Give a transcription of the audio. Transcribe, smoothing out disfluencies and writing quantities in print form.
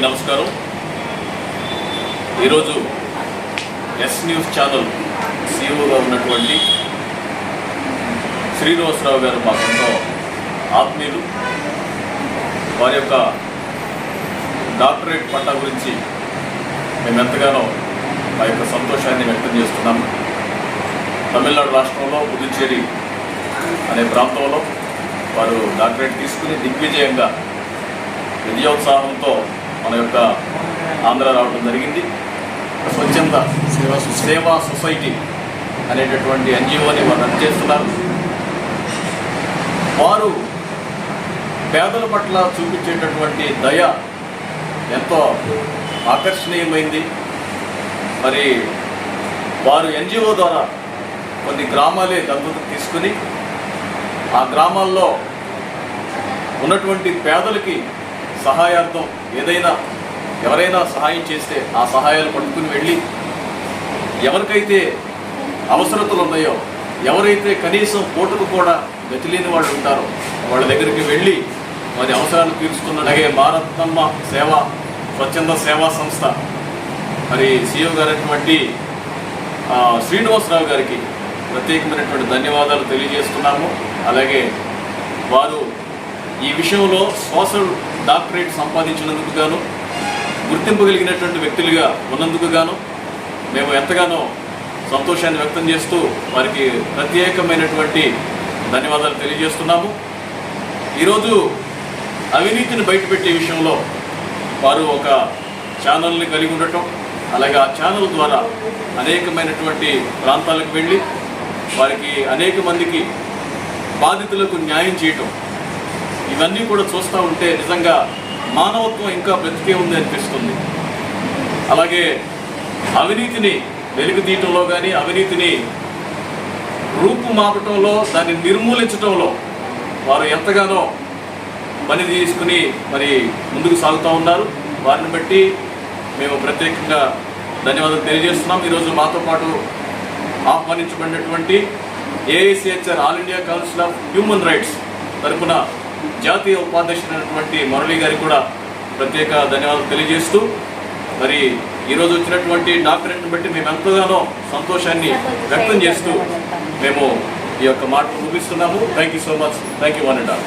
నమస్కారం. ఈరోజు yes news channel సీఈఓగా ఉన్నటువంటి శ్రీనివాసరావు గారు మాకెంతో ఆత్మీయులు. వారి యొక్క డాక్టరేట్ పట్టా గురించి మేము ఎంతగానో మా యొక్క సంతోషాన్ని వ్యక్తం చేస్తున్నాము. తమిళనాడు రాష్ట్రంలో పుదుచ్చేరి అనే ప్రాంతంలో వారు డాక్టరేట్ తీసుకుని దిగ్విజయంగా విజయోత్సాహంతో మన యొక్క ఆంధ్ర రావడం జరిగింది. స్వచ్ఛంద సేవా సొసైటీ అనేటటువంటి ఎన్జిఓని వారు రన్ చేస్తున్నారు. వారు పేదల పట్ల చూపించేటటువంటి దయ ఎంతో ఆకర్షణీయమైంది. మరి వారు ఎన్జిఓ ద్వారా కొన్ని గ్రామాలే దత్తత తీసుకుని ఆ గ్రామాల్లో ఉన్నటువంటి పేదలకి సహాయార్థం ఎవరైనా సహాయం చేస్తే ఆ సహాయాలు పట్టుకుని వెళ్ళి ఎవరికైతే అవసరతలు ఉన్నాయో, ఎవరైతే కనీసం పూటకు కూడా గతిలేని వాళ్ళు ఉంటారో వాళ్ళ దగ్గరికి వెళ్ళి వారి అవసరాలు తీర్చుకున్న అలాగే భారతమ్మ స్వచ్ఛంద సేవా సంస్థ మరి సీఈఓ గారైనటువంటి శ్రీనివాసరావు గారికి ప్రత్యేకమైనటువంటి ధన్యవాదాలు తెలియజేస్తున్నాము. అలాగే వారు ఈ విషయంలో సోషల్ డాక్టరేట్ సంపాదించినందుకు గాను, గుర్తింపు కలిగినటువంటి వ్యక్తులుగా ఉన్నందుకు గాను మేము ఎంతగానో సంతోషాన్ని వ్యక్తం చేస్తూ వారికి ప్రత్యేకమైనటువంటి ధన్యవాదాలు తెలియజేస్తున్నాము. ఈరోజు అవినీతిని బయటపెట్టే విషయంలో వారు ఒక ఛానల్ని కలిగి ఉండటం, అలాగే ఆ ఛానల్ ద్వారా అనేకమైనటువంటి ప్రాంతాలకు వెళ్ళి వారికి అనేక మందికి బాధితులకు న్యాయం చేయటం, ఇవన్నీ కూడా చూస్తూ ఉంటే నిజంగా మానవత్వం ఇంకా బ్రతికే ఉంది అనిపిస్తుంది. అలాగే అవినీతిని వెలుగుతీయటంలో కానీ, అవినీతిని రూపుమాపటంలో, దాన్ని నిర్మూలించడంలో వారు ఎంతగానో పని తీసుకుని మరి ముందుకు సాగుతూ ఉన్నారు. వారిని బట్టి మేము ప్రత్యేకంగా ధన్యవాదాలు తెలియజేస్తున్నాం. ఈరోజు మాతో పాటు ఆహ్వానించబడినటువంటి AICHR all India council of human rights తరఫున జాతీయ ఉపాధ్యక్షుడైనటువంటి మురళి గారికి కూడా ప్రత్యేక ధన్యవాదాలు తెలియజేస్తూ మరి ఈరోజు వచ్చినటువంటి డాక్టరేట్ని బట్టి మేము ఎంతగానో సంతోషాన్ని వ్యక్తం చేస్తూ మేము ఈ యొక్క మాటలు ముగిస్తున్నాము. Thank you so much. Thank you one and all.